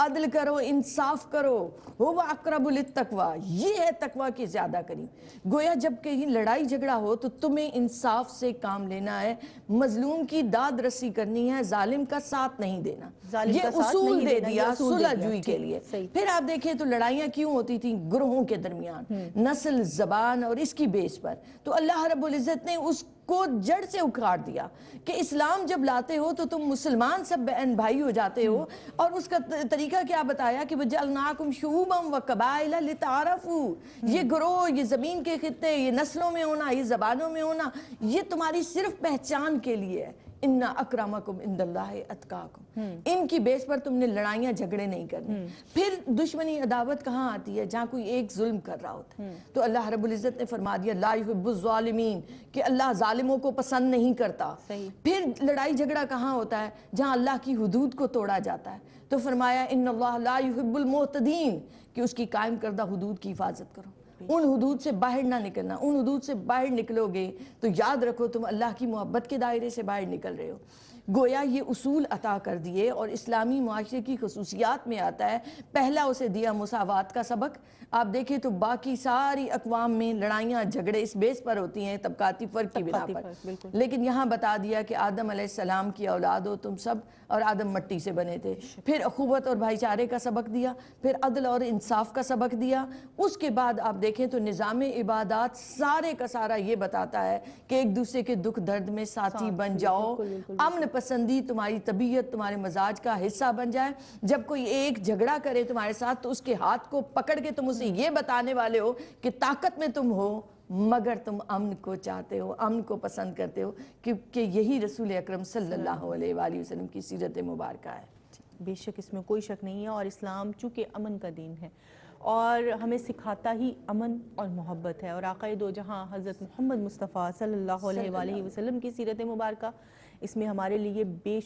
عدل کرو، انصاف کرو، وہ اقرب للتقویٰ، یہ ہے تقویٰ کی زیادہ قریب۔ گویا جب کہیں لڑائی جھگڑا ہو تو تمہیں انصاف سے کام لینا ہے، مظلوم کی داد رسی کرنی ہے، ظالم کا ساتھ نہیں دینا۔ یہ اصول دے دیا صلح جوئی کے لیے۔ پھر آپ دیکھیں تو لڑائیاں کیوں ہوتی تھیں گروہوں کے درمیان، نسل، زبان اور اس کی بیس پر، تو اللہ رب العزت نے اس کو جڑ سے اکھاڑ دیا کہ اسلام جب لاتے ہو تو تم مسلمان سب بہن بھائی ہو جاتے ہو، اور اس کا طریقہ کیا بتایا کہ وَجَعَلْنَاكُمْ شُعُوبًا وَقَبَائِلَ لِتَعَارَفُوا، یہ گروہ، یہ زمین کے خطے، یہ نسلوں میں ہونا، یہ زبانوں میں ہونا، یہ تمہاری صرف پہچان کے لیے ہے۔ اِنَّ أَكْرَمَكُمْ عِنْدَ اللَّهِ أَتْقَاكُمْ، ان کی بیس پر تم نے لڑائیاں جھگڑے نہیں کرنے۔ پھر دشمنی عداوت کہاں آتی ہے؟ جہاں کوئی ایک ظلم کر رہا ہوتا ہے، تو اللہ رب العزت نے فرما دیا لا يحب الظالمین، کہ اللہ ظالموں کو پسند نہیں کرتا۔ پھر لڑائی جھگڑا کہاں ہوتا ہے؟ جہاں اللہ کی حدود کو توڑا جاتا ہے، تو فرمایا ان اللہ لا يحب المعتدین، کہ اس کی قائم کردہ حدود کی حفاظت کرو، ان حدود سے باہر نہ نکلنا۔ ان حدود سے باہر نکلو گے تو یاد رکھو تم اللہ کی محبت کے دائرے سے باہر نکل رہے ہو۔ گویا یہ اصول عطا کر دیے، اور اسلامی معاشرے کی خصوصیات میں آتا ہے، پہلا اسے دیا مساوات کا سبق۔ آپ دیکھیں تو باقی ساری اقوام میں لڑائیاں جھگڑے اس بیس پر ہوتی ہیں، طبقاتی فرق کی بنا پر، لیکن یہاں بتا دیا کہ آدم علیہ السلام کی اولاد ہو تم سب، اور آدم مٹی سے بنے تھے۔ پھر اخوت اور بھائی چارے کا سبق دیا، پھر عدل اور انصاف کا سبق دیا۔ اس کے بعد آپ دیکھیں تو نظام عبادات سارے کا سارا یہ بتاتا ہے کہ ایک دوسرے کے دکھ درد میں ساتھی بن جاؤ، امن پسندی تمہاری طبیعت، تمہارے مزاج کا حصہ بن جائے۔ جب کوئی ایک جھگڑا کرے تمہارے ساتھ تو اس کے ہاتھ کو پکڑ کے تم اسے یہ بتانے والے ہو کہ طاقت میں تم ہو، مگر تم امن کو چاہتے ہو، امن کو پسند کرتے ہو، کیونکہ یہی رسول اکرم صلی اللہ علیہ وآلہ وسلم کی سیرت مبارکہ ہے۔ بے شک اس میں کوئی شک نہیں ہے، اور اسلام چونکہ امن کا دین ہے اور ہمیں سکھاتا ہی امن اور محبت ہے، اور آقا دو جہاں حضرت محمد مصطفیٰ صلی اللہ علیہ وآلہ وسلم کی سیرت مبارکہ، اس میں ہمارے لیے بے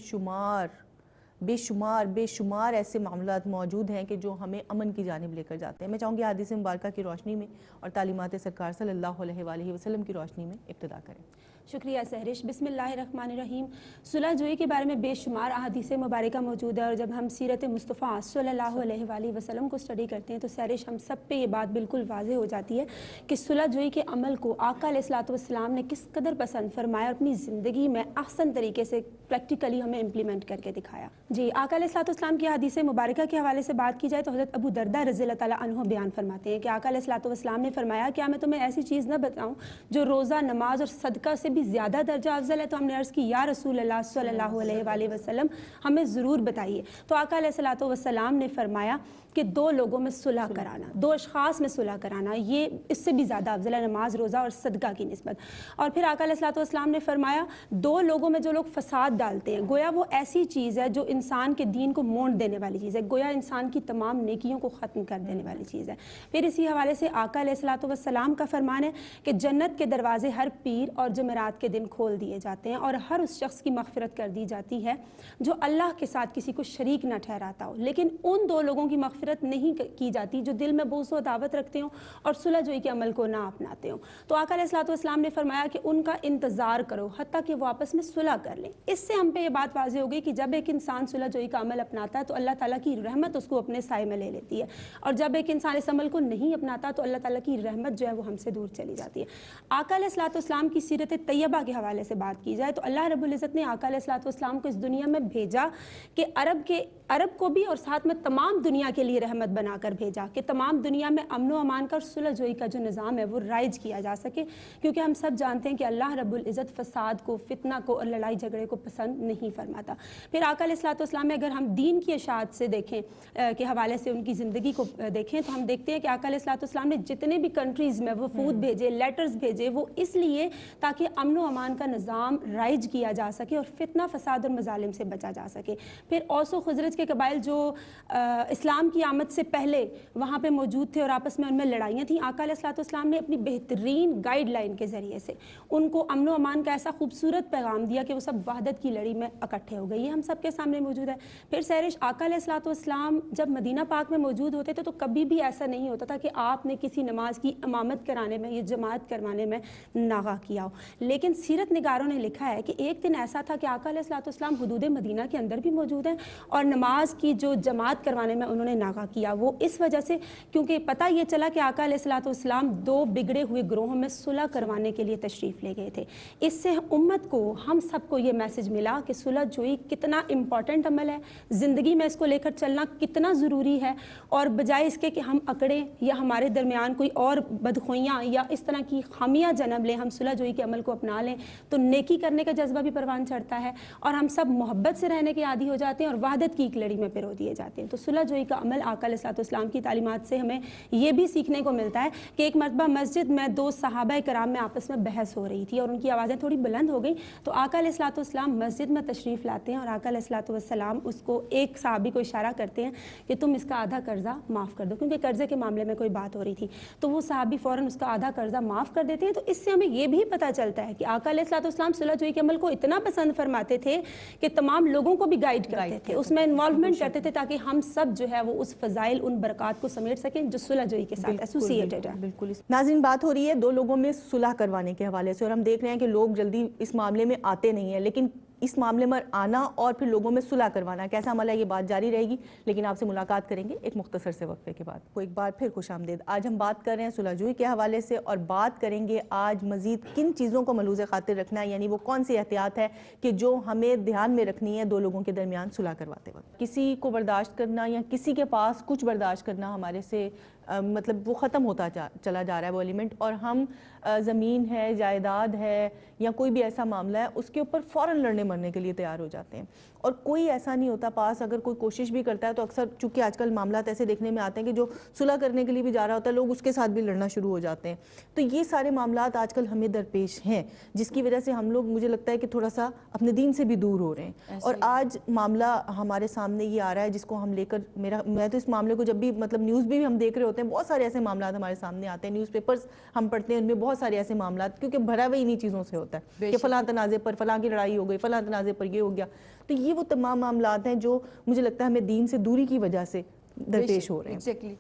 شمار ایسے معاملات موجود ہیں کہ جو ہمیں امن کی جانب لے کر جاتے ہیں۔ میں چاہوں گی حدیث مبارکہ کی روشنی میں اور تعلیمات سرکار صلی اللہ علیہ وآلہ وسلم کی روشنی میں ابتدا کریں۔ شکریہ سہرش۔ بسم اللہ الرحمن الرحیم۔ صلح جوئی کے بارے میں بے شمار احادیث مبارکہ موجود ہے، اور جب ہم سیرت مصطفیٰ صلی اللہ علیہ وآلہ وسلم کو اسٹڈی کرتے ہیں تو سہرش ہم سب پہ یہ بات بالکل واضح ہو جاتی ہے کہ صلح جوئی کے عمل کو آقا علیہ الصلوۃ والسلام نے کس قدر پسند فرمایا، اور اپنی زندگی میں احسن طریقے سے پریکٹیکلی ہمیں امپلیمنٹ کر کے دکھایا۔ جی، آقا علیہ الصلوۃ والسلام کی حدیث مبارکہ کے حوالے سے بات کی جائے تو حضرت ابو درداء رضی اللہ تعالیٰ عنہ بیان فرماتے ہیں کہ آقا علیہ الصلوۃ والسلام نے فرمایا کیا میں تمہیں ایسی چیز نہ بتاؤں جو روزہ، نماز اور صدقہ سے بھی زیادہ درجہ افضل ہے؟ تو ہم نے عرض کی یا رسول اللہ صلی اللہ علیہ وآلہ وسلم ہمیں ضرور بتائیے۔ تو آقا علیہ الصلوۃ والسلام نے فرمایا کہ دو لوگوں میں صلح کرانا، دو اشخاص میں صلح کرانا، یہ اس سے بھی زیادہ افضل ہے نماز، روزہ اور صدقہ کی نسبت۔ اور پھر آقا علیہ الصلوۃ والسلام نے فرمایا دو لوگوں میں جو لوگ فساد ڈالتے ہیں، گویا وہ ایسی چیز ہے جو انسان کے دین کو مونڈ دینے والی چیز ہے، گویا انسان کی تمام نیکیوں کو ختم کر دینے والی چیز ہے۔ پھر اسی حوالے سے آقا علیہ الصلوۃ والسلام کا فرمان ہے کہ جنت کے دروازے ہر پیر اور جمعرات کے دن کھول دیے جاتے ہیں، اور ہر اس شخص کی مغفرت کر دی جاتی ہے جو اللہ کے ساتھ کسی کو شریک نہ ٹھہراتا ہو، لیکن ان دو لوگوں کی مغفرت نہیں کی جاتی جو دل میں بغض و عداوت رکھتے ہوں اور صلح جوئی کے عمل کو نہ اپناتے ہوں۔ تو آقا علیہ الصلوۃ والسلام نے فرمایا کہ ان کا انتظار کرو حتیٰ کہ وہ آپس میں صلح کر لیں۔ اس سے ہم پہ یہ بات واضح ہو گئی کہ جب ایک انسان صلح جوئی کا عمل اپناتا ہے تو اللہ تعالیٰ کی رحمت اس کو اپنے سائے میں لے لیتی ہے، اور جب ایک انسان اس عمل کو نہیں اپناتا تو اللہ تعالیٰ کی رحمت جو ہے وہ ہم سے دور چلی جاتی ہے۔ آقا علیہ الصلوۃ والسلام کی سیرت طیبہ کے حوالے سے بات کی جائے تو اللہ رب العزت نے آقا علیہ الصلوۃ والسلام کو اس دنیا میں بھیجا کہ عرب کو بھی اور ساتھ میں تمام دنیا کے لیے رحمت بنا کر بھیجا کہ تمام دنیا میں امن و امان کا اور صلح جوئی کا جو نظام ہے وہ رائج کیا جا سکے، کیونکہ ہم سب جانتے ہیں کہ اللہ رب العزت فساد کو، فتنہ کو اور لڑائی جھگڑے کو پسند نہیں فرماتا۔ پھر آقا علیہ الصلوۃ والسلام میں اگر ہم دین کی اشاعت سے دیکھیں کے حوالے سے ان کی زندگی کو دیکھیں تو ہم دیکھتے ہیں کہ آقا علیہ الصلوۃ والسلام نے جتنے بھی کنٹریز میں وفود بھیجے، لیٹرز بھیجے، وہ اس لیے تاکہ امن و امان کا نظام رائج کیا جا سکے اور فتنہ فساد اور مظالم سے بچا جا سکے۔ پھر اوس و خزرج کے قبائل جو اسلام کی آمد سے پہلے وہاں پہ موجود تھے اور آپس میں ان میں لڑائیاں تھیں، آقا علیہ الصلوۃ والسلام نے اپنی بہترین گائیڈ لائن کے ذریعے سے ان کو امن و امان کا ایسا خوبصورت پیغام دیا کہ وہ سب وحدت کی لڑی میں اکٹھے ہو گئے۔ یہ ہم سب کے سامنے موجود ہے۔ پھر سہرش آقا علیہ الصلوۃ والسلام جب مدینہ پاک میں موجود ہوتے تھے تو کبھی بھی ایسا نہیں ہوتا تھا کہ آپ نے کسی نماز کی امامت کرانے میں یا جماعت کروانے میں ناغہ کیا ہو، لیکن سیرت نگاروں نے لکھا ہے کہ ایک دن ایسا تھا کہ آقا علیہ الصلوۃ والسلام حدود مدینہ کے اندر بھی موجود ہیں اور نماز کی جو جماعت کروانے میں انہوں نے ناغہ کیا، وہ اس وجہ سے کیونکہ پتہ یہ چلا کہ آقا علیہ الصلوۃ والسلام 2 بگڑے ہوئے گروہوں میں صلح کروانے کے لیے تشریف لے گئے تھے۔ اس سے امت کو، ہم سب کو یہ میسج ملا کہ صلح جوئی کتنا امپورٹنٹ عمل ہے، زندگی میں اس کو لے کر چلنا کتنا ضروری ہے، اور بجائے اس کے کہ ہم اکڑیں یا ہمارے درمیان کوئی اور بدخوئیاں یا اس طرح کی خامیاں جنم لیں، ہم صلح جوئی کے عمل کو اپنا لیں تو نیکی کرنے کا جذبہ بھی پروان چڑھتا ہے اور ہم سب محبت سے رہنے کے عادی ہو جاتے ہیں اور وحدت کی ایک لڑی میں پرو دیے جاتے ہیں۔ تو صلح جوئی کا عمل آقا علیہ الصلوۃ والسلام کی تعلیمات سے ہمیں یہ بھی سیکھنے کو ملتا ہے کہ ایک مرتبہ مسجد میں 2 صحابہ کرام میں آپس میں بحث ہو رہی تھی اور ان کی آوازیں تھوڑی بلند ہو گئیں، تو آقا علیہ الصلوۃ والسلام مسجد میں تشریف لاتے ہیں اور آقا علیہ الصلوۃ والسلام اس کو، ایک صحابی کو اشارہ کرتے ہیں کہ تم اس کا آدھا قرضہ معاف کر دو، کیونکہ قرضے کے معاملے میں کوئی بات ہو رہی تھی، تو وہ صحابی فوراً اس کا آدھا قرضہ معاف کر دیتے ہیں۔ تو اس سے ہمیں یہ بھی پتہ چلتا ہے کہ آقا علیہ الصلوۃ والسلام صلح جوئی کے عمل کو اتنا پسند فرماتے تھے کہ تمام لوگوں کو بھی گائیڈ کرتے تھے، اس میں انوالومنٹ کرتے تھے تاکہ ہم سب جو ہے وہ اس فضائل، ان برکات کو سمیٹ سکیں جو صلح جوئی کے ساتھ ایسوسیٹڈ ہے۔ بالکل ناظرین، بات ہو رہی ہے 2 لوگوں میں صلح کروانے کے حوالے سے، اور ہم دیکھ رہے ہیں کہ لوگ جلدی اس معاملے میں آتے نہیں ہیں، لیکن اس معاملے میں آنا اور پھر لوگوں میں صلح کروانا کیسا عمل ہے، یہ بات جاری رہے گی، لیکن آپ سے ملاقات کریں گے ایک مختصر سے وقفے کے بعد۔ وہ ایک بار پھر خوش آمدید۔ آج ہم بات کر رہے ہیں صلح جوئی کے حوالے سے، اور بات کریں گے آج مزید کن چیزوں کو ملحوظ خاطر رکھنا ہے، یعنی وہ کون سی احتیاط ہے کہ جو ہمیں دھیان میں رکھنی ہے 2 لوگوں کے درمیان صلح کرواتے وقت۔ کسی کو برداشت کرنا یا کسی کے پاس کچھ برداشت کرنا ہمارے سے مطلب وہ ختم ہوتا چلا جا رہا ہے وہ ایلیمنٹ، اور ہم زمین ہے، جائیداد ہے یا کوئی بھی ایسا معاملہ ہے اس کے اوپر فوراً لڑنے مرنے کے لیے تیار ہو جاتے ہیں، اور کوئی ایسا نہیں ہوتا پاس، اگر کوئی کوشش بھی کرتا ہے تو اکثر چونکہ آج کل معاملات ایسے دیکھنے میں آتے ہیں کہ جو صلح کرنے کے لیے بھی جا رہا ہوتا ہے لوگ اس کے ساتھ بھی لڑنا شروع ہو جاتے ہیں، تو یہ سارے معاملات آج کل ہمیں درپیش ہیں، جس کی وجہ سے ہم لوگ، مجھے لگتا ہے کہ تھوڑا سا اپنے دین سے بھی دور ہو رہے ہیں۔ اور آج معاملہ ہمارے سامنے یہ آ رہا ہے جس کو ہم لے کر، میں تو اس معاملے کو جب بھی مطلب نیوز بھی ہم دیکھ رہے ہوتے ہیں، بہت سارے ایسے معاملات ہمارے سامنے آتے ہیں، نیوز پیپرز ہم پڑھتے ہیں، ان میں بہت سارے ایسے معاملات، کیونکہ بھرا ہوا انہی چیزوں سے ہوتا ہے کہ فلاں تنازع پر فلاں کی لڑائی ہو گئی، فلاں تنازع پر یہ ہو گیا، تو یہ وہ تمام معاملات ہیں جو مجھے لگتا ہے ہمیں دین سے دوری کی وجہ سے درپیش ہو رہے ہیں۔ ایگزیکٹلی۔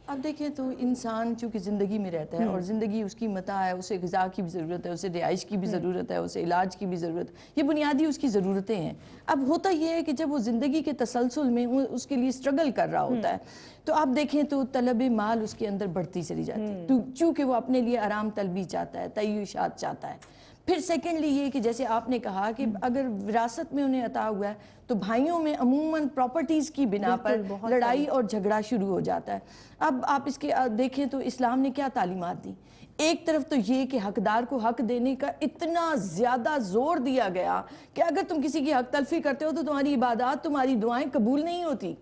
اب دیکھیں تو انسان چونکہ زندگی میں رہتا ہے اور زندگی اس کی متاع ہے، اسے غذا کی بھی ضرورت ہے، اسے رہائش کی بھی ضرورت ہے، اسے علاج کی بھی ضرورت ہے، یہ بنیادی اس کی ضرورتیں ہیں۔ اب ہوتا یہ ہے کہ جب وہ زندگی کے تسلسل میں اس کے لیے سٹرگل کر رہا ہوتا ہے تو آپ دیکھیں تو طلب مال اس کے اندر بڑھتی چلی جاتی ہے، چونکہ وہ اپنے لیے آرام طلبی چاہتا ہے، تعیشات چاہتا ہے۔ پھر سیکنڈلی یہ کہ جیسے آپ نے کہا کہ اگر وراثت میں انہیں عطا ہوا ہے تو بھائیوں میں عموماً پراپرٹیز کی بنا پر لڑائی اور جھگڑا شروع ہو جاتا ہے۔ اب آپ اس کے دیکھیں تو اسلام نے کیا تعلیمات دی؟ ایک طرف تو یہ کہ حقدار کو حق دینے کا اتنا زیادہ زور دیا گیا کہ اگر تم کسی کی حق تلفی کرتے ہو تو تمہاری عبادات، تمہاری دعائیں قبول نہیں ہوتی،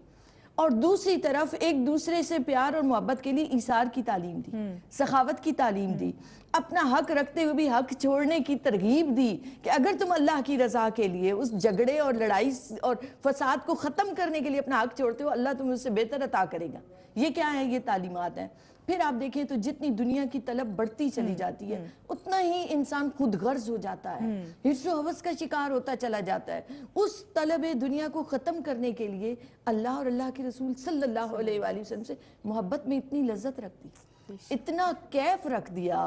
اور دوسری طرف ایک دوسرے سے پیار اور محبت کے لیے ایثار کی تعلیم دی، سخاوت کی تعلیم دی، اپنا حق رکھتے ہوئے بھی حق چھوڑنے کی ترغیب دی کہ اگر تم اللہ کی رضا کے لیے اس جھگڑے اور لڑائی اور فساد کو ختم کرنے کے لیے اپنا حق چھوڑتے ہو، اللہ تمہیں اس سے بہتر عطا کرے گا۔ یہ کیا ہے؟ یہ تعلیمات ہیں۔ پھر آپ دیکھیں تو جتنی دنیا کی طلب بڑھتی چلی جاتی ہے اتنا ہی انسان خود غرض ہو جاتا ہے، حرص و ہوس کا شکار ہوتا چلا جاتا ہے۔ اس طلب دنیا کو ختم کرنے کے لیے اللہ اور اللہ کے رسول صلی اللہ علیہ وآلہ وسلم سے محبت میں اتنی لذت رکھ دی، اتنا کیف رکھ دیا،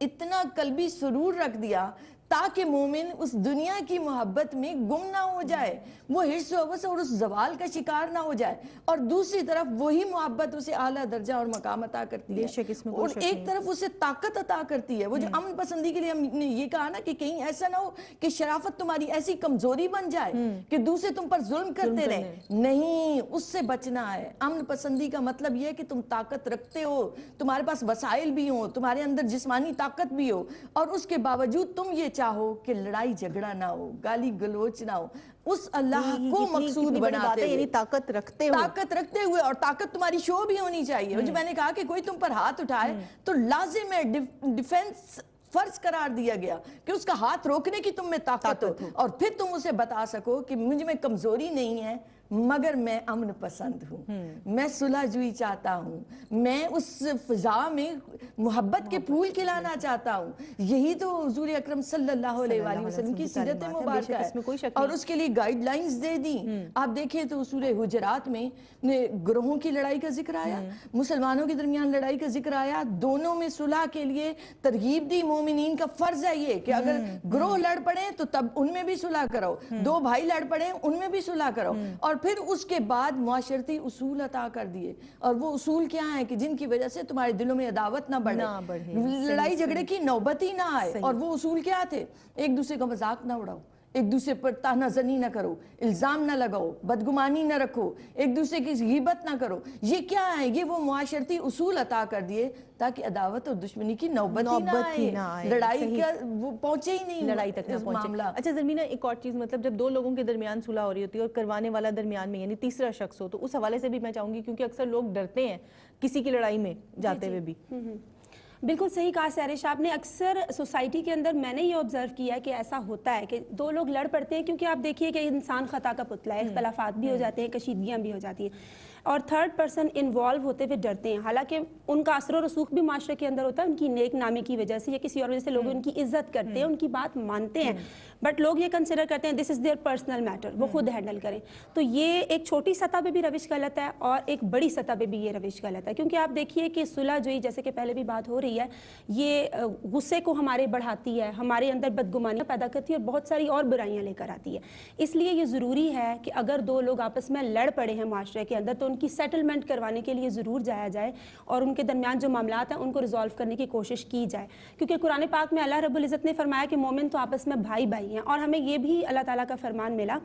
اتنا قلبی سرور رکھ دیا تاکہ مومن اس دنیا کی محبت میں گم نہ ہو جائے، وہ حرص و ہوس اور اس زوال کا شکار نہ ہو جائے، اور دوسری طرف وہی محبت اسے اعلیٰ درجہ اور مقام عطا کرتی ہے، اور ایک طرف اسے طاقت عطا کرتی ہے۔ وہ جو امن پسندی کے لیے ہم نے یہ کہا نا کہ کہیں ایسا نہ ہو کہ شرافت تمہاری ایسی کمزوری بن جائے کہ دوسرے تم پر ظلم کرتے رہیں، نہیں، اس سے بچنا ہے۔ امن پسندی کا مطلب یہ ہے کہ تم طاقت رکھتے ہو، تمہارے پاس وسائل بھی ہوں، تمہارے اندر جسمانی طاقت بھی ہو، اور اس کے باوجود تم یہ چاہو کہ لڑائی جھگڑا نہ ہو، گالی گلوچ نہ ہو، اس اللہ کو مقصود بناتے ہوئے، طاقت رکھتے ہوئے، اور طاقت تمہاری شو بھی ہونی چاہیے۔ جو میں نے کہا کہ کوئی تم پر ہاتھ اٹھائے تو لازم ہے ڈیفنس فرض قرار دیا گیا کہ اس کا ہاتھ روکنے کی تم میں طاقت ہو، اور پھر تم اسے بتا سکو کہ مجھ میں کمزوری نہیں ہے، مگر میں امن پسند ہوں، میں صلح جوئی چاہتا ہوں، میں اس فضا میں محبت کے پھول کھلانا چاہتا ہوں. یہی تو حضور اکرم صلی اللہ علیہ وآلہ وسلم کی سیرت مبارکہ ہے اور اس کے لیے گائیڈ لائنز دے دی. آپ دیکھیں تو سورہ حجرات میں گروہوں کی لڑائی کا ذکر آیا، مسلمانوں کے درمیان لڑائی کا ذکر آیا، دونوں میں صلح کے لیے ترغیب دی. مومنین کا فرض ہے یہ کہ اگر گروہ لڑ پڑیں تو تب ان میں بھی صلح کرو، دو بھائی لڑ پڑیں ان میں بھی صلح کرو. اور پھر اس کے بعد معاشرتی اصول عطا کر دیے، اور وہ اصول کیا ہیں کہ جن کی وجہ سے تمہارے دلوں میں عداوت نہ بڑھے، لڑائی جھگڑے کی نوبت ہی نہ آئے. اور وہ اصول کیا تھے؟ ایک دوسرے کا مذاق نہ اڑاؤ، ایک دوسرے پر طعنہ زنی نہ کرو، الزام نہ لگاؤ، بدگمانی نہ رکھو، ایک دوسرے کی غیبت نہ کرو. یہ کیا ہے؟ یہ وہ معاشرتی اصول عطا کر دیے تاکہ عداوت اور دشمنی کی نوبت ہی نہ آئے، لڑائی کا وہ پہنچے ہی نہیں، لڑائی تک نہ پہنچے. اچھا زرمینہ، ایک اور چیز، مطلب جب دو لوگوں کے درمیان صلح ہو رہی ہوتی ہے اور کروانے والا درمیان میں یعنی تیسرا شخص ہو، تو اس حوالے سے بھی میں چاہوں گی، کیونکہ اکثر لوگ ڈرتے ہیں کسی کی لڑائی میں جاتے ہوئے بھی. بالکل صحیح کہا سیرش آپ نے. اکثر سوسائٹی کے اندر میں نے یہ آبزرو کیا ہے کہ ایسا ہوتا ہے کہ دو لوگ لڑ پڑتے ہیں، کیونکہ آپ دیکھیے کہ انسان خطا کا پتلا ہے، اختلافات بھی ہو جاتے ہیں، کشیدگیاں بھی ہو جاتی ہیں، اور تھرڈ پرسن انوالو ہوتے ہوئے ڈرتے ہیں. حالانکہ ان کا اثر و رسوخ بھی معاشرے کے اندر ہوتا ہے، ان کی نیک نامی کی وجہ سے یا کسی اور وجہ سے لوگ ان کی عزت کرتے ہیں، ان کی بات مانتے ہیں، بٹ لوگ یہ کنسیڈر کرتے ہیں دس از دیئر پرسنل میٹر، وہ خود ہینڈل کریں. تو یہ ایک چھوٹی سطح پہ بھی روش غلط ہے اور ایک بڑی سطح پہ بھی یہ روش غلط ہے. کیونکہ آپ دیکھیے کہ صلح جوئی، جیسے کہ پہلے بھی بات ہو رہی ہے، یہ غصے کو ہمارے بڑھاتی ہے، ہمارے اندر بدگمانیاں پیدا کرتی ہے اور بہت ساری اور برائیاں لے کر آتی ہے. اس لیے یہ ضروری ہے کہ اگر دو لوگ آپس میں لڑ پڑے ہیں معاشرے کے اندر تو ان کی سیٹلمنٹ کروانے کے لیے ضرور جایا جائے اور ان کے درمیان جو معاملات ہیں ان کو ریزالو کرنے کی کوشش کی جائے. کیونکہ قرآن پاک میں اللہ رب العزت نے فرمایا کہ مومن تو آپس میں بھائی بھائی ہیں، اور ہمیں یہ بھی اللہ تعالیٰ کا فرمان ملا.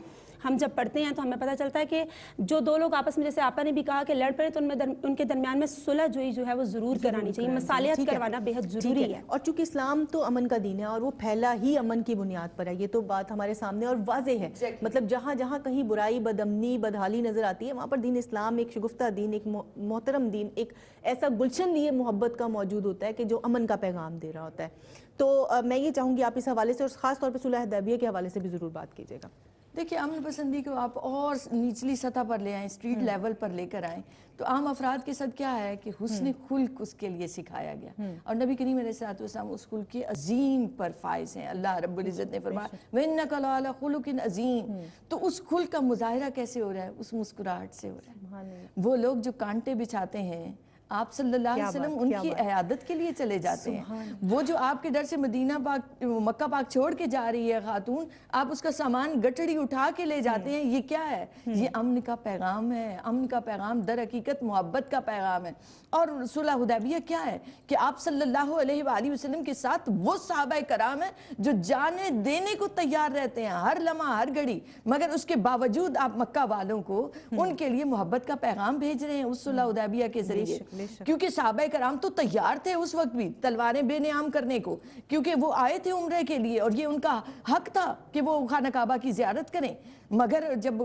ہم جب پڑھتے ہیں تو ہمیں پتہ چلتا ہے کہ جو دو لوگ آپس میں، جیسے آپا نے بھی کہا کہ لڑ پڑے تو ان کے درمیان میں صلح جوئی جو ہے وہ ضرور کرانی چاہیے، مصالحت کروانا بہت ضروری ہے. اور چونکہ اسلام تو امن کا دین ہے اور وہ پھیلا ہی امن کی بنیاد پر ہے، یہ تو بات ہمارے سامنے اور واضح ہے. مطلب جہاں جہاں کہیں برائی، بدامنی، بدحالی نظر آتی ہے، وہاں پر دین اسلام ایک شگفتہ دین، ایک محترم دین، ایک ایسا گلشن لیے محبت کا موجود ہوتا ہے کہ جو امن کا پیغام دے رہا ہوتا ہے. تو میں یہ چاہوں گی آپ اس حوالے سے اور خاص طور پہ صلح حدیبیہ کے حوالے سے بھی ضرور بات کیجیے گا. دیکھیے، امن پسندی کو آپ اور نچلی سطح پر لے آئیں، اسٹریٹ لیول پر لے کر آئیں، تو عام افراد کے ساتھ کیا ہے کہ حسن خلق اس کے لیے سکھایا گیا، اور نبی کریم علیہ السلام اس خلق کے عظیم پر فائز ہیں. اللہ رب العزت نے فرمایا وَإِنَّكَ لَعَلَىٰ خُلُقٍ عَظِيمٍ. تو اس خلق کا مظاہرہ کیسے ہو رہا ہے؟ اس مسکراہٹ سے ہو رہا ہے. وہ لوگ جو کانٹے بچھاتے ہیں، آپ صلی اللہ علیہ وسلم ان کی عیادت کے لیے چلے جاتے ہیں. وہ جو آپ کے ڈر سے مدینہ پاک، مکہ پاک چھوڑ کے جا رہی ہے خاتون، آپ اس کا سامان گٹڑی اٹھا کے لے جاتے ہیں. یہ کیا ہے؟ یہ امن کا پیغام ہے. امن کا پیغام در حقیقت محبت کا پیغام ہے. اور صلح حدیبیہ کیا ہے کہ آپ صلی اللہ علیہ وآلہ وسلم کے ساتھ وہ صحابہ کرام ہیں جو جانیں دینے کو تیار رہتے ہیں ہر لمحہ، ہر گھڑی، مگر اس کے باوجود آپ مکہ والوں کو ان کے لیے محبت کا پیغام بھیج رہے ہیں اس صلح حدیبیہ کے ذریعے. کیونکہ صحابہ کرام تو تیار تھے اس وقت بھی تلواریں بے نیام کرنے کو، کیونکہ وہ آئے تھے عمرے کے لیے اور یہ ان کا حق تھا کہ وہ خانہ کعبہ کی زیارت کریں. مگر جب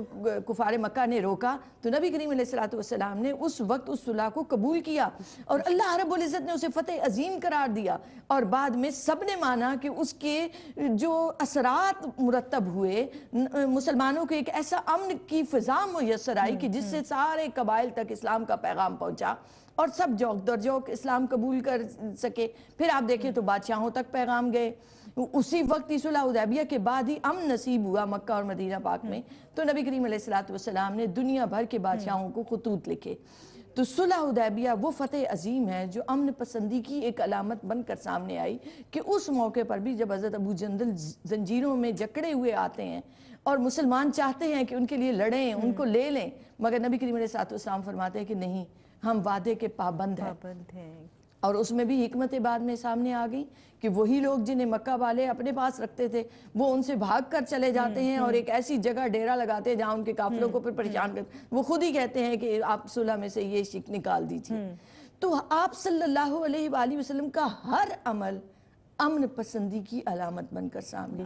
کفار مکہ نے روکا تو نبی کریم علیہ السلام نے اس وقت اس صلح کو قبول کیا اور اللہ رب العزت نے اسے فتح عظیم قرار دیا. اور بعد میں سب نے مانا کہ اس کے جو اثرات مرتب ہوئے، مسلمانوں کو ایک ایسا امن کی فضا میسر آئی کہ جس سے سارے قبائل تک اسلام کا پیغام پہنچا اور سب جوک در جوک اسلام قبول کر سکے. پھر آپ دیکھیں تو بادشاہوں تک پیغام گئے. اسی وقت صلح حدیبیہ کے بعد ہی امن نصیب ہوا مکہ اور مدینہ پاک میں. تو نبی کریم علیہ السلام نے دنیا بھر کے بادشاہوں کو خطوط لکھے. تو صلح حدیبیہ وہ فتح عظیم ہے جو امن پسندی کی ایک علامت بن کر سامنے آئی کہ اس موقع پر بھی جب حضرت ابو جندل زنجیروں میں جکڑے ہوئے آتے ہیں اور مسلمان چاہتے ہیں کہ ان کے لیے لڑیں، ان کو لے لیں، مگر نبی کریم علیہ السلام فرماتے ہیں کہ نہیں، ہم وعدے کے پابند ہیں. اور اس میں بھی حکمت بعد میں سامنے آ گئی کہ وہی لوگ جنہیں مکہ والے اپنے پاس رکھتے تھے وہ ان سے بھاگ کر چلے جاتے ہیں اور ایک ایسی جگہ ڈیرا لگاتے ہیں جہاں ان کے قافلوں کو پھر پریشان کرتے ہیں. وہ خود ہی کہتے ہیں کہ آپ صلح میں سے یہ شک نکال دیجئے. تو آپ صلی اللہ علیہ وآلہ وسلم کا ہر عمل امن پسندی کی علامت بن کر سامنے.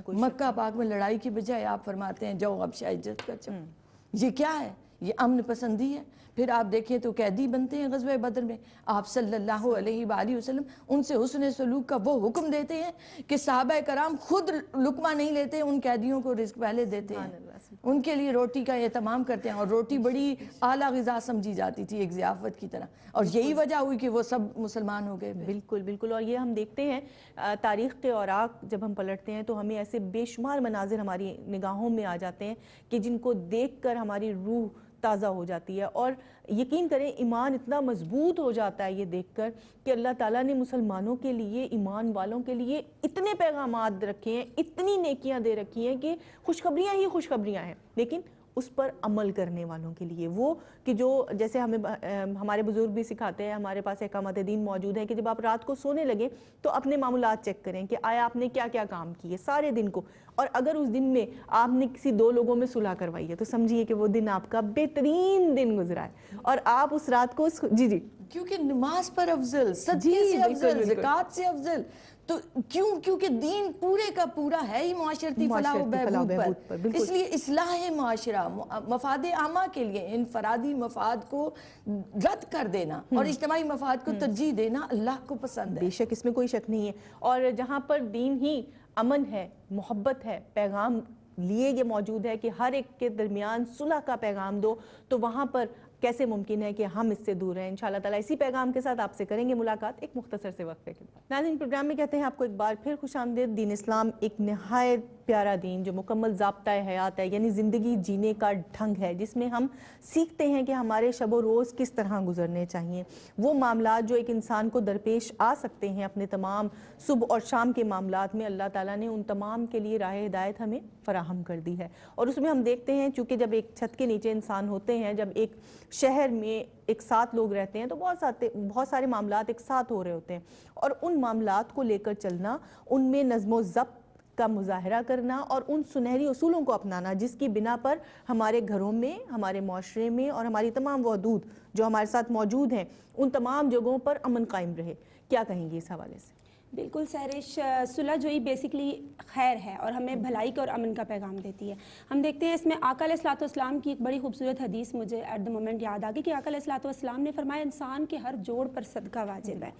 مکہ پاک میں لڑائی کی بجائے آپ فرماتے ہیں جاؤ اب شاید جت کر چلو. یہ کیا ہے؟ یہ امن پسندی ہے. پھر آپ دیکھیں تو قیدی بنتے ہیں غزوہ بدر میں, آپ صلی اللہ علیہ وآلہ وسلم ان سے حسن سلوک کا وہ حکم دیتے ہیں کہ صحابہ کرام خود لقمہ نہیں لیتے, ان قیدیوں کو رزق پہلے دیتے ہیں, ان کے لیے روٹی کا اہتمام کرتے ہیں, اور روٹی بڑی اعلیٰ غذا سمجھی جاتی تھی ایک ضیافت کی طرح, اور یہی وجہ ہوئی کہ وہ سب مسلمان ہو گئے. بالکل بالکل. اور یہ ہم دیکھتے ہیں تاریخ کے اوراق جب ہم پلٹتے ہیں تو ہمیں ایسے بے شمار مناظر ہماری نگاہوں میں آ جاتے ہیں کہ جن کو دیکھ کر ہماری روح تازہ ہو جاتی ہے, اور یقین کریں ایمان اتنا مضبوط ہو جاتا ہے یہ دیکھ کر کہ اللہ تعالیٰ نے مسلمانوں کے لیے, ایمان والوں کے لیے اتنے پیغامات رکھے ہیں, اتنی نیکیاں دے رکھی ہیں کہ خوشخبریاں ہی خوشخبریاں ہیں, لیکن اس پر عمل کرنے والوں کے لیے وہ کہ جو جیسے ہمیں ہمارے بزرگ بھی سکھاتے ہیں, ہمارے پاس احکامات دین موجود ہیں کہ جب آپ رات کو سونے لگے تو اپنے معمولات چیک کریں کہ آیا آپ نے کیا کیا کام کیے سارے دن کو, اور اگر اس دن میں آپ نے کسی 2 لوگوں میں صلح کروائی ہے تو سمجھیے کہ وہ دن آپ کا بہترین دن گزرا ہے, اور آپ اس رات کو جی کیونکہ نماز پر افضل, صدقے سے افضل, زکوٰۃ سے افضل, تو کیونکہ دین پورے کا پورا ہے ہی معاشرتی فلاح و بہبود پر, اس لیے اصلاح معاشرہ, مفاد عامہ کے لیے انفرادی مفاد کو رد کر دینا اور اجتماعی مفاد کو ترجیح دینا اللہ کو پسند ہے. بے شک, اس میں کوئی شک نہیں ہے. اور جہاں پر دین ہی امن ہے, محبت ہے, پیغام لیے یہ موجود ہے کہ ہر ایک کے درمیان صلح کا پیغام دو, تو وہاں پر کیسے ممکن ہے کہ ہم اس سے دور ہیں. انشاءاللہ تعالیٰ اسی پیغام کے ساتھ آپ سے کریں گے ملاقات ایک مختصر سے وقفے کے بعد. ناظرین پروگرام میں کہتے ہیں آپ کو ایک بار پھر خوش آمدید. دین اسلام ایک نہایت پیارا دین جو مکمل ضابطہ حیات ہے, یعنی زندگی جینے کا ڈھنگ ہے, جس میں ہم سیکھتے ہیں کہ ہمارے شب و روز کس طرح گزرنے چاہیے. وہ معاملات جو ایک انسان کو درپیش آ سکتے ہیں اپنے تمام صبح اور شام کے معاملات میں, اللہ تعالیٰ نے ان تمام کے لیے راہ ہدایت ہمیں فراہم کر دی ہے. اور اس میں ہم دیکھتے ہیں چونکہ جب ایک چھت کے نیچے انسان ہوتے ہیں, جب ایک شہر میں ایک ساتھ لوگ رہتے ہیں تو بہت سارے معاملات ایک ساتھ ہو رہے ہوتے ہیں, اور ان معاملات کو لے کر چلنا, ان میں نظم و ضبط کا مظاہرہ کرنا اور ان سنہری اصولوں کو اپنانا جس کی بنا پر ہمارے گھروں میں, ہمارے معاشرے میں اور ہماری تمام حدود جو ہمارے ساتھ موجود ہیں ان تمام جگہوں پر امن قائم رہے. کیا کہیں گے اس حوالے سے؟ بالکل سہرش, صلح جوئی بیسکلی خیر ہے اور ہمیں بھلائی کا اور امن کا پیغام دیتی ہے. ہم دیکھتے ہیں اس میں آقا علیہ الصلوۃ والسلام کی ایک بڑی خوبصورت حدیث مجھے ایٹ دا مومنٹ یاد آ گئی کہ آقا علیہ الصلوۃ والسلام نے فرمایا انسان کے ہر جوڑ پر صدقہ واجب ہے.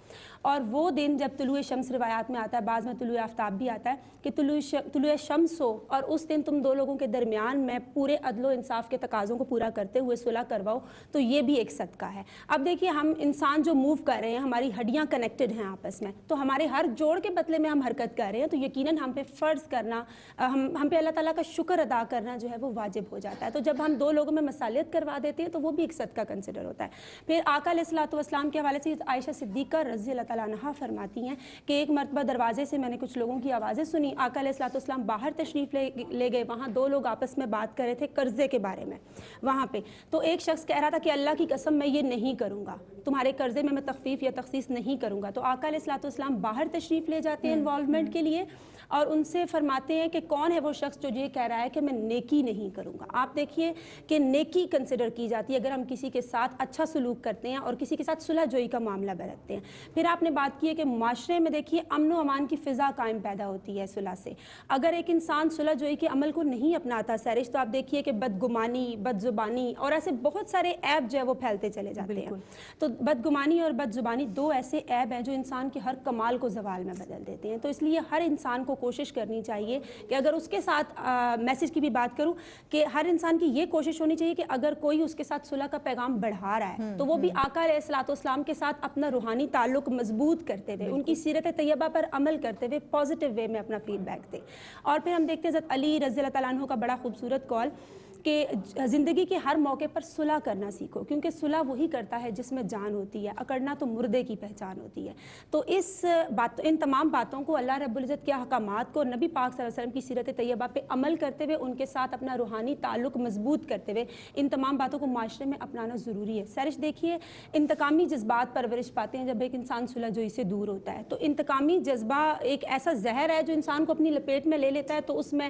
اور وہ دن جب طلوع شمس روایات میں آتا ہے, بعض میں طلوع آفتاب بھی آتا ہے کہ طلوع شمس ہو اور اس دن تم 2 لوگوں کے درمیان میں پورے عدل و انصاف کے تقاضوں کو پورا کرتے ہوئے صلح کرواؤ, تو یہ بھی ایک صدقہ ہے. اب دیکھیے ہم انسان جو موو کر رہے ہیں, ہماری ہڈیاں کنیکٹڈ ہیں آپس میں, تو ہمارے ہر جوڑ کے بدلے میں ہم حرکت کر رہے ہیں, تو یقیناً ہم پہ فرض کرنا, ہم پہ اللہ تعالیٰ کا شکر ادا کرنا جو ہے وہ واجب ہو جاتا ہے. تو جب ہم 2 لوگوں میں مصالحت کروا دیتے ہیں تو وہ بھی ایک صدقہ کنسیڈر ہوتا ہے. پھر آقا علیہ الصلوۃ والسلام کے حوالے سے عائشہ صدیقہ رضی اللہ تعالیٰ عنہا فرماتی ہیں کہ ایک مرتبہ دروازے سے میں نے کچھ لوگوں کی آوازیں سنی. آقا علیہ الصلوۃ والسلام باہر تشریف لے گئے, وہاں 2 لوگ آپس میں بات کر رہے تھے قرضے کے بارے میں وہاں پہ. تو ایک شخص کہہ رہا تھا کہ اللہ کی قسم میں یہ نہیں کروں گا, تمہارے قرضے میں تخفیف یا تخصیص نہیں کروں گا. تو آقا علیہ الصلوۃ والسلام باہر تشریف لے جاتے ہیں انوالومنٹ کے لیے اور ان سے فرماتے ہیں کہ کون ہے وہ شخص جو یہ کہہ رہا ہے کہ میں نیکی نہیں کروں گا. آپ دیکھیے کہ نیکی کنسیڈر کی جاتی ہے اگر ہم کسی کے ساتھ اچھا سلوک کرتے ہیں اور کسی کے ساتھ صلح جوئی کا معاملہ برتتے ہیں. پھر آپ نے بات کی ہے کہ معاشرے میں دیکھیے امن و امان کی فضا قائم پیدا ہوتی ہے صلح سے. اگر ایک انسان صلح جوئی کے عمل کو نہیں اپناتا سہرش, تو آپ دیکھیے کہ بدگمانی, بد زبانی اور ایسے بہت سارے عیب جو ہے وہ پھیلتے چلے جاتے ہیں. تو بدگمانی اور بد زبانی 2 ایسے عیب ہیں جو انسان کے ہر کمال کو زوال میں بدل دیتے ہیں. تو اس لیے ہر انسان کو کوشش کرنی چاہیے کہ اگر اس کے ساتھ میسج کی بھی بات کروں کہ ہر انسان کی یہ کوشش ہونی چاہیے کہ اگر کوئی اس کے ساتھ صلح کا پیغام بڑھا رہا ہے تو وہ بھی آقا علیہ الصلوۃ والسلام کے ساتھ اپنا روحانی تعلق مضبوط کرتے ہوئے, ان کی سیرت طیبہ پر عمل کرتے ہوئے پازیٹیو وے میں اپنا فیڈ بیک دے. اور پھر ہم دیکھتے ہیں حضرت علی رضی اللہ تعالیٰ عنہ کا بڑا خوبصورت قول کہ زندگی کے ہر موقع پر صلح کرنا سیکھو, کیونکہ صلح وہی کرتا ہے جس میں جان ہوتی ہے, اکڑنا تو مردے کی پہچان ہوتی ہے. تو ان تمام باتوں کو, اللہ رب العزت کے احکامات کو, نبی پاک صلی اللہ علیہ وسلم کی سیرت طیبہ پہ عمل کرتے ہوئے, ان کے ساتھ اپنا روحانی تعلق مضبوط کرتے ہوئے ان تمام باتوں کو معاشرے میں اپنانا ضروری ہے. سرش دیکھیے انتقامی جذبات پرورش پاتے ہیں جب ایک انسان صلح جوئی سے دور ہوتا ہے. تو انتقامی جذبہ ایک ایسا زہر ہے جو انسان کو اپنی لپیٹ میں لے لیتا ہے, تو اس میں